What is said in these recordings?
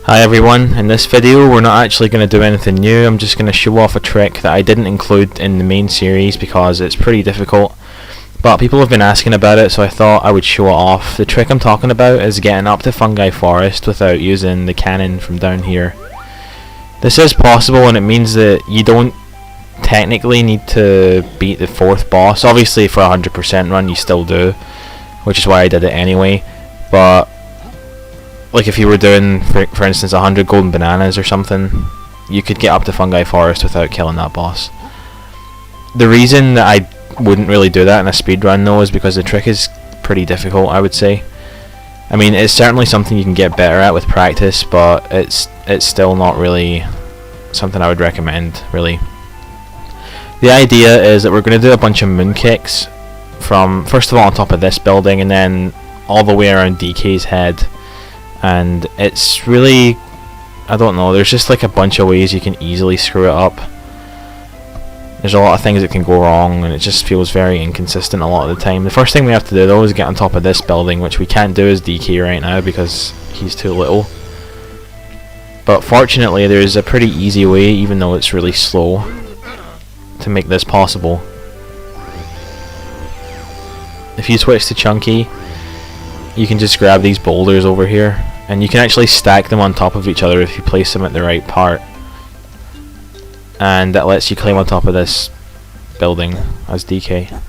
Hi everyone, in this video we're not actually going to do anything new. I'm just going to show off a trick that I didn't include in the main series because it's pretty difficult, but people have been asking about it, so I thought I would show it off. The trick I'm talking about is getting up to Fungi Forest without using the cannon from down here. This is possible, and it means that you don't technically need to beat the 4th boss. Obviously for a 100% run you still do, which is why I did it anyway, but like if you were doing, for instance, 100 golden bananas or something, you could get up to Fungi Forest without killing that boss. The reason that I wouldn't really do that in a speedrun though is because the trick is pretty difficult, I would say. I mean, it's certainly something you can get better at with practice, but it's still not really something I would recommend, really. The idea is that we're going to do a bunch of moonkicks from, first of all, on top of this building, and then all the way around DK's head. And it's really, I don't know, there's just like a bunch of ways you can easily screw it up. There's a lot of things that can go wrong, and it just feels very inconsistent a lot of the time. The first thing we have to do though is get on top of this building, which we can't do as DK right now because he's too little. But fortunately there's a pretty easy way, even though it's really slow, to make this possible. If you switch to Chunky, you can just grab these boulders over here, and you can actually stack them on top of each other if you place them at the right part, and that lets you climb on top of this building as DK.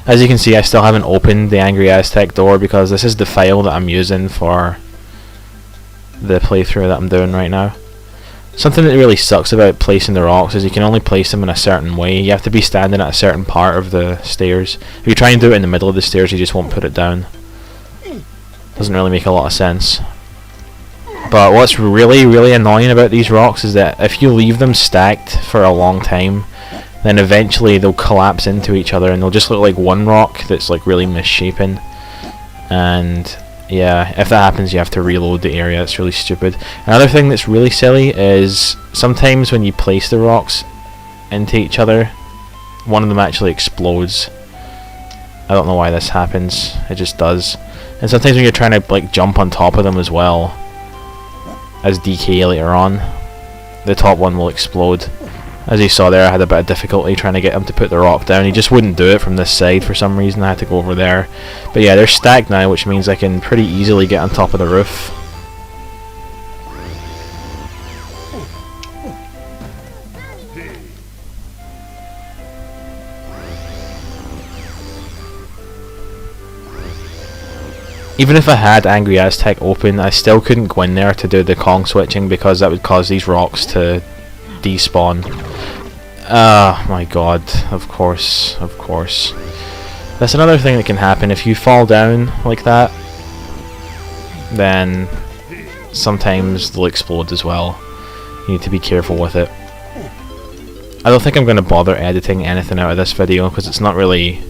As you can see, I still haven't opened the Angry Aztec door because this is the file that I'm using for the playthrough that I'm doing right now. Something that really sucks about placing the rocks is you can only place them in a certain way. You have to be standing at a certain part of the stairs. If you try and do it in the middle of the stairs, you just won't put it down. Doesn't really make a lot of sense. But what's really annoying about these rocks is that if you leave them stacked for a long time, then eventually they'll collapse into each other and they'll just look like one rock that's like really misshapen. And yeah, if that happens you have to reload the area. It's really stupid. Another thing that's really silly is sometimes when you place the rocks into each other, one of them actually explodes. I don't know why this happens, it just does. And sometimes when you're trying to like jump on top of them as well, as DK later on, the top one will explode. As you saw there, I had a bit of difficulty trying to get him to put the rock down. He just wouldn't do it from this side for some reason. I had to go over there. But yeah, they're stacked now, which means I can pretty easily get on top of the roof. Even if I had Angry Aztec open, I still couldn't go in there to do the Kong switching because that would cause these rocks to despawn. Ah, my god, of course. That's another thing that can happen. If you fall down like that, then sometimes they'll explode as well. You need to be careful with it. I don't think I'm going to bother editing anything out of this video because it's not really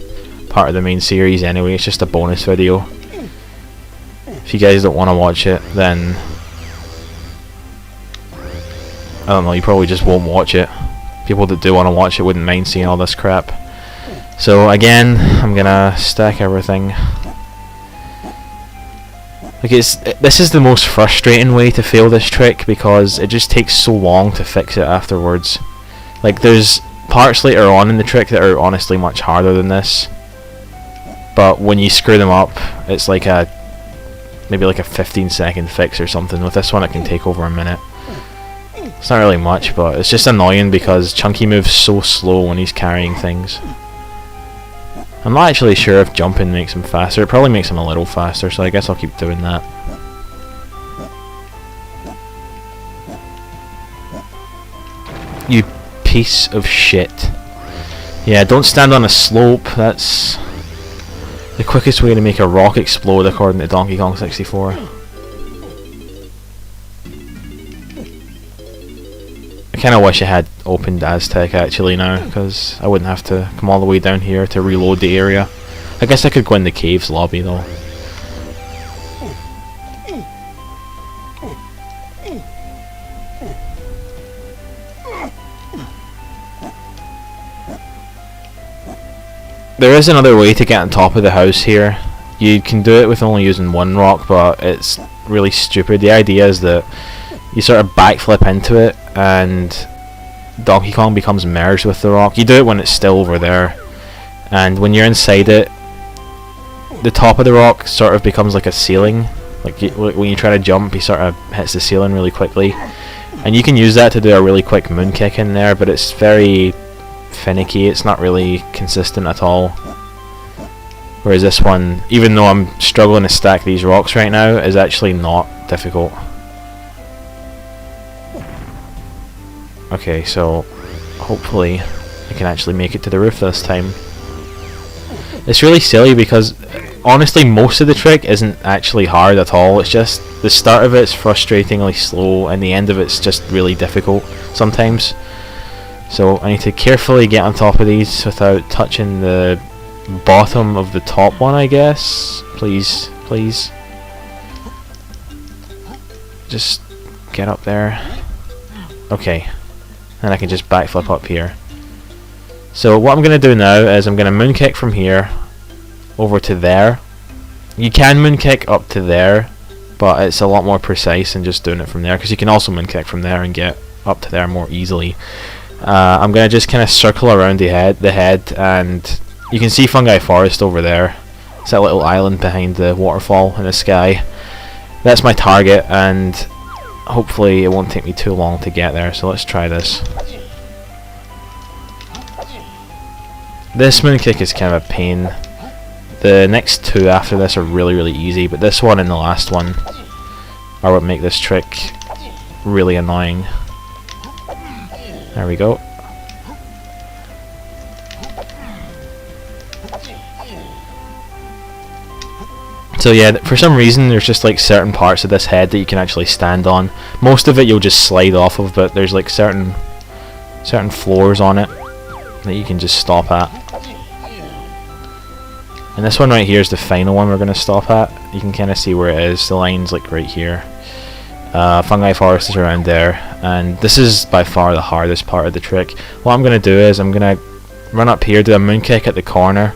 part of the main series anyway, it's just a bonus video. If you guys don't want to watch it, then I don't know, you probably just won't watch it. People that do want to watch it wouldn't mind seeing all this crap. So again, I'm gonna stack everything. Like this is the most frustrating way to fail this trick because it just takes so long to fix it afterwards. Like there's parts later on in the trick that are honestly much harder than this, but when you screw them up, it's like maybe like a 15-second fix or something. With this one it can take over a minute. It's not really much, but it's just annoying because Chunky moves so slow when he's carrying things. I'm not actually sure if jumping makes him faster. It probably makes him a little faster, so I guess I'll keep doing that. You piece of shit. Yeah, don't stand on a slope. That's the quickest way to make a rock explode according to Donkey Kong 64. I kinda wish I had opened Aztec actually now, because I wouldn't have to come all the way down here to reload the area. I guess I could go in the caves lobby though. There is another way to get on top of the house here. You can do it with only using one rock, but it's really stupid. The idea is that you sort of backflip into it and Donkey Kong becomes merged with the rock. You do it when it's still over there, and when you're inside it, the top of the rock sort of becomes like a ceiling. Like when you try to jump, he sort of hits the ceiling really quickly, and you can use that to do a really quick moon kick in there, but it's very finicky. It's not really consistent at all. Whereas this one, even though I'm struggling to stack these rocks right now, is actually not difficult. Okay, so hopefully I can actually make it to the roof this time. It's really silly because honestly most of the trick isn't actually hard at all. It's just the start of it's frustratingly slow and the end of it's just really difficult sometimes. So I need to carefully get on top of these without touching the bottom of the top one, I guess. Please, please. Just get up there. Okay. And I can just backflip up here. So what I'm going to do now is I'm going to moonkick from here over to there. You can moonkick up to there, but it's a lot more precise than just doing it from there, because you can also moonkick from there and get up to there more easily. I'm going to just kind of circle around the head, and you can see Fungi Forest over there. It's that little island behind the waterfall in the sky. That's my target, and hopefully it won't take me too long to get there, so let's try this. This moonkick is kind of a pain. The next two after this are really easy, but this one and the last one are what make this trick really annoying. There we go. So yeah, for some reason there's just like certain parts of this head that you can actually stand on. Most of it you'll just slide off of, but there's like certain floors on it that you can just stop at. And this one right here is the final one we're going to stop at. You can kind of see where it is. The line's like right here. Fungi Forest is around there, and this is by far the hardest part of the trick. What I'm going to do is I'm going to run up here, do a moonkick at the corner,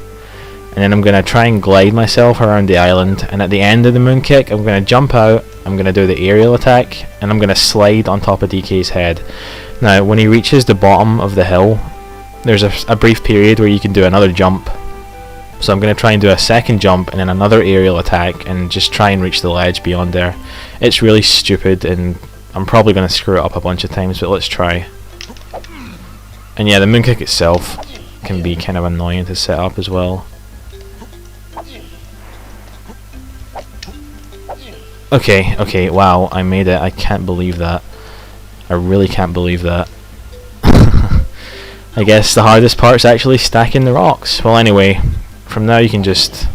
and then I'm going to try and glide myself around the island, and at the end of the moonkick I'm going to jump out, I'm going to do the aerial attack, and I'm going to slide on top of DK's head. Now when he reaches the bottom of the hill, there's a brief period where you can do another jump. So I'm going to try and do a second jump and then another aerial attack and just try and reach the ledge beyond there. It's really stupid and I'm probably going to screw it up a bunch of times, but let's try. And yeah, the moonkick itself can be kind of annoying to set up as well. Okay, wow, I made it. I can't believe that. I really can't believe that. I guess the hardest part's actually stacking the rocks. Well anyway, from now you can just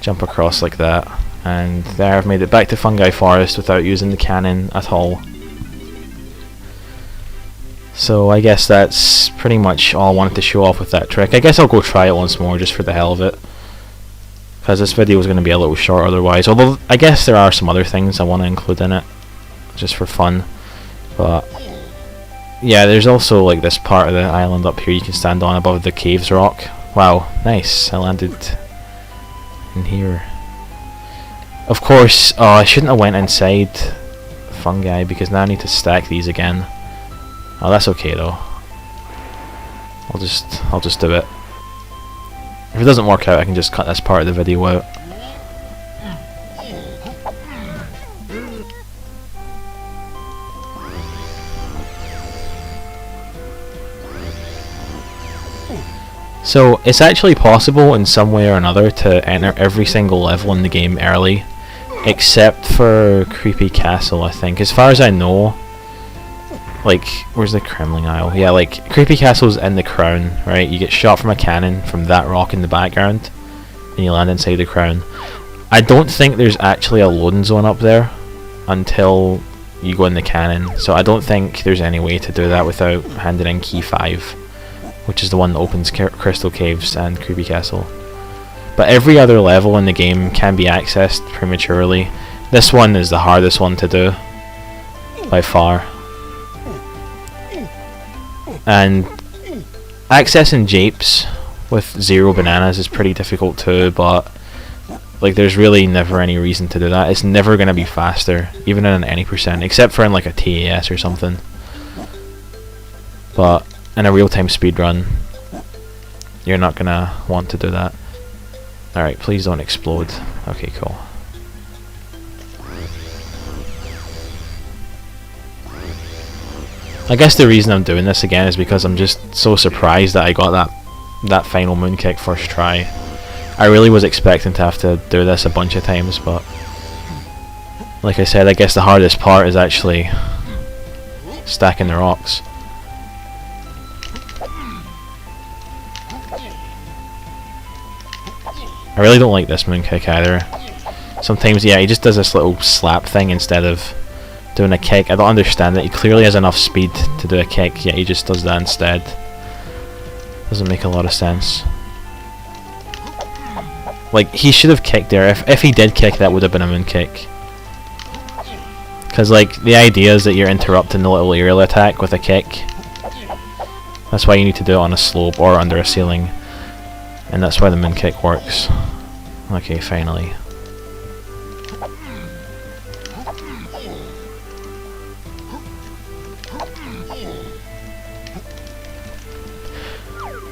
jump across like that, and there I've made it back to Fungi Forest without using the cannon at all. So I guess that's pretty much all I wanted to show off with that trick. I guess I'll go try it once more just for the hell of it, because this video is going to be a little short otherwise, although I guess there are some other things I want to include in it just for fun. But yeah, there's also like this part of the island up here you can stand on above the caves rock. Wow, nice, I landed in here. Of course, oh, I shouldn't have went inside fungi because now I need to stack these again. Oh, that's okay though. I'll just do it. If it doesn't work out, I can just cut this part of the video out. So it's actually possible in some way or another to enter every single level in the game early, except for Creepy Castle, I think. As far as I know, like, where's the Kremling Isle? Yeah, like, Creepy Castle's in the crown, right? You get shot from a cannon from that rock in the background, and you land inside the crown. I don't think there's actually a loading zone up there until you go in the cannon, so I don't think there's any way to do that without handing in key 5, which is the one that opens Crystal Caves and Creepy Castle. But every other level in the game can be accessed prematurely. This one is the hardest one to do, by far. And accessing japes with 0 bananas is pretty difficult too, but Like, there's really never any reason to do that. It's never going to be faster, even in any percent, except for in like a TAS or something. But in a real-time speedrun, you're not going to want to do that. Alright, please don't explode. Okay, cool. I guess the reason I'm doing this again is because I'm just so surprised that I got that final moonkick first try. I really was expecting to have to do this a bunch of times, but like I said, I guess the hardest part is actually stacking the rocks. I really don't like this moonkkick either. Sometimes, yeah, he just does this little slap thing instead of doing a kick. I don't understand it. He clearly has enough speed to do a kick, yet he just does that instead. Doesn't make a lot of sense. Like, he should have kicked there. If he did kick, that would have been a moonkick. Because, like, the idea is that you're interrupting the little aerial attack with a kick. That's why you need to do it on a slope or under a ceiling. And that's why the moonkick works. Okay, finally.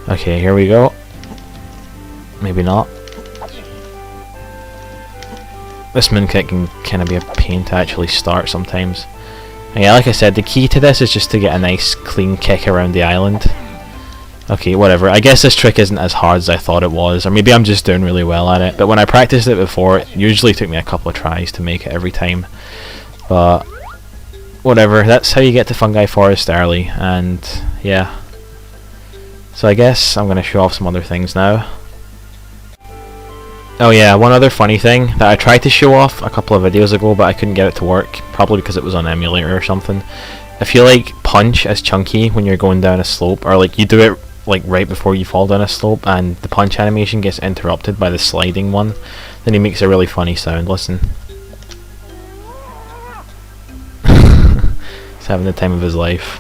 Okay, here we go. Maybe not. This moonkick can kind of be a pain to actually start sometimes. And yeah, like I said, the key to this is just to get a nice clean kick around the island. Okay, whatever. I guess this trick isn't as hard as I thought it was, or maybe I'm just doing really well at it. But when I practiced it before, it usually took me a couple of tries to make it every time. But whatever, that's how you get to Fungi Forest early, and yeah. So I guess I'm going to show off some other things now. Oh yeah, one other funny thing that I tried to show off a couple of videos ago, but I couldn't get it to work, probably because it was on emulator or something. If you like punch as chunky when you're going down a slope, or like you do it like right before you fall down a slope and the punch animation gets interrupted by the sliding one, then he makes a really funny sound. Listen. He's having the time of his life.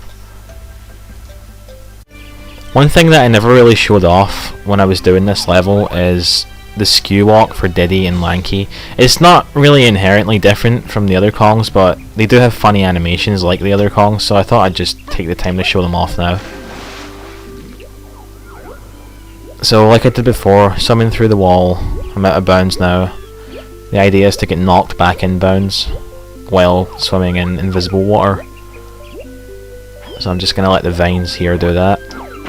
One thing that I never really showed off when I was doing this level is the skew walk for Diddy and Lanky. It's not really inherently different from the other Kongs, but they do have funny animations like the other Kongs, so I thought I'd just take the time to show them off now. So like I did before, swimming through the wall, I'm out of bounds now. The idea is to get knocked back in bounds while swimming in invisible water. So I'm just going to let the vines here do that.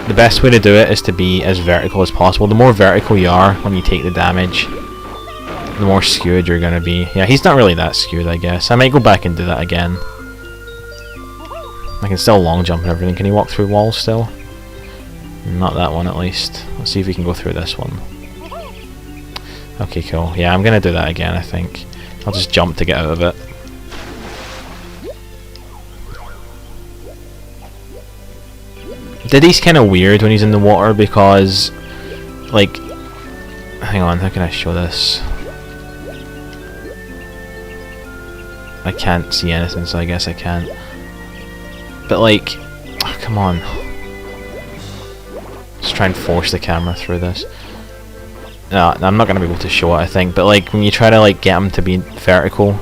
The best way to do it is to be as vertical as possible. The more vertical you are when you take the damage, the more skewed you're going to be. Yeah, he's not really that skewed, I guess. I might go back and do that again. I can still long jump and everything. Can he walk through walls still? Not that one, at least. Let's see if we can go through this one. Okay, cool. Yeah, I'm going to do that again, I think. I'll just jump to get out of it. Diddy's kind of weird when he's in the water because, like, hang on, how can I show this? I can't see anything, so I guess I can't. But like, oh, come on. Just try and force the camera through this. No, I'm not going to be able to show it, I think, but like, when you try to like get him to be vertical,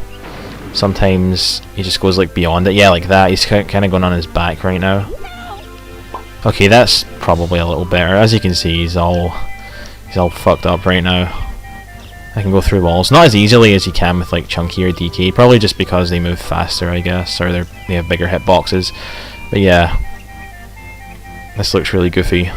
sometimes he just goes like beyond it. Yeah, like that. He's kind of going on his back right now. Okay, that's probably a little better. As you can see, he's all fucked up right now. I can go through walls, not as easily as you can with like Chunky or DK, probably just because they move faster, I guess, or they have bigger hitboxes. But yeah, this looks really goofy.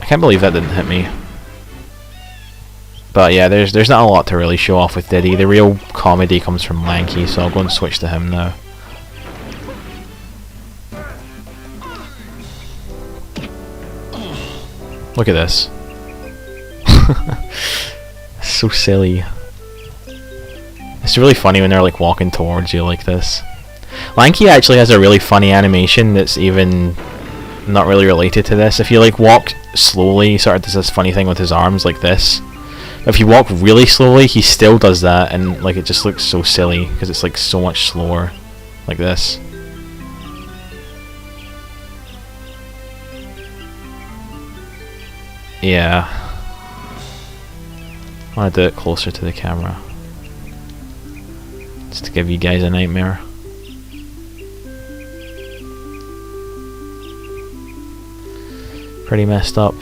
I can't believe that didn't hit me. But yeah, there's not a lot to really show off with Diddy. The real comedy comes from Lanky, so I'll go and switch to him now. Look at this. So silly. It's really funny when they're like walking towards you like this. Lanky actually has a really funny animation that's even not really related to this. If you like walk slowly, he sort of does this funny thing with his arms like this. If you walk really slowly, he still does that, and like it just looks so silly because it's like so much slower, like this. Yeah. I want to do it closer to the camera. Just to give you guys a nightmare. Pretty messed up.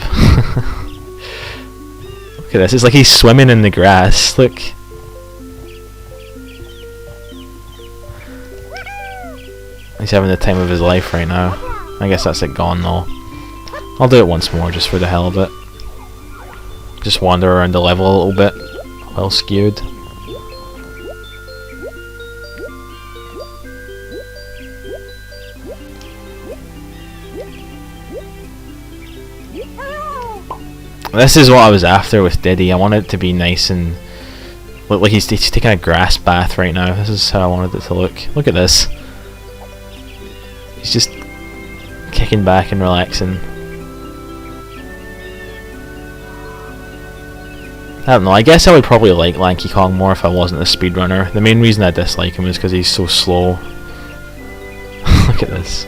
Look at this, it's like he's swimming in the grass, look. He's having the time of his life right now. I guess that's it gone though. I'll do it once more just for the hell of it. Just wander around the level a little bit while skewed. This is what I was after with Diddy. I wanted it to be nice and look like he's taking a grass bath right now. This is how I wanted it to look. Look at this. He's just kicking back and relaxing. I don't know, I guess I would probably like Lanky Kong more if I wasn't a speedrunner. The main reason I dislike him is because he's so slow. Look at this.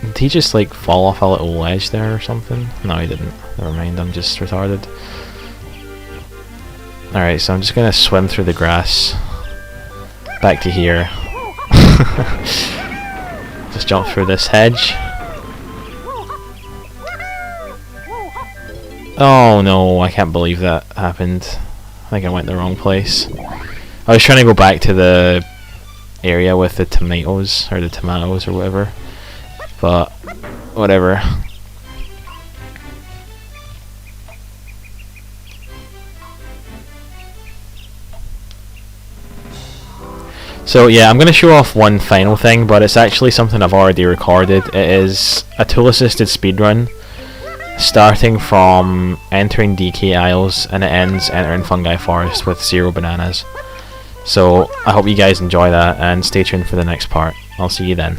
Did he just like fall off a little ledge there or something? No, he didn't. Never mind, I'm just retarded. Alright, so I'm just gonna swim through the grass back to here. Just jump through this hedge. Oh no, I can't believe that happened. I think I went the wrong place. I was trying to go back to the area with the tomatoes, or whatever. But, whatever. So yeah, I'm going to show off one final thing, but it's actually something I've already recorded. It is a tool-assisted speedrun, starting from entering DK Isles, and it ends entering Fungi Forest with 0 bananas. So I hope you guys enjoy that, and stay tuned for the next part. I'll see you then.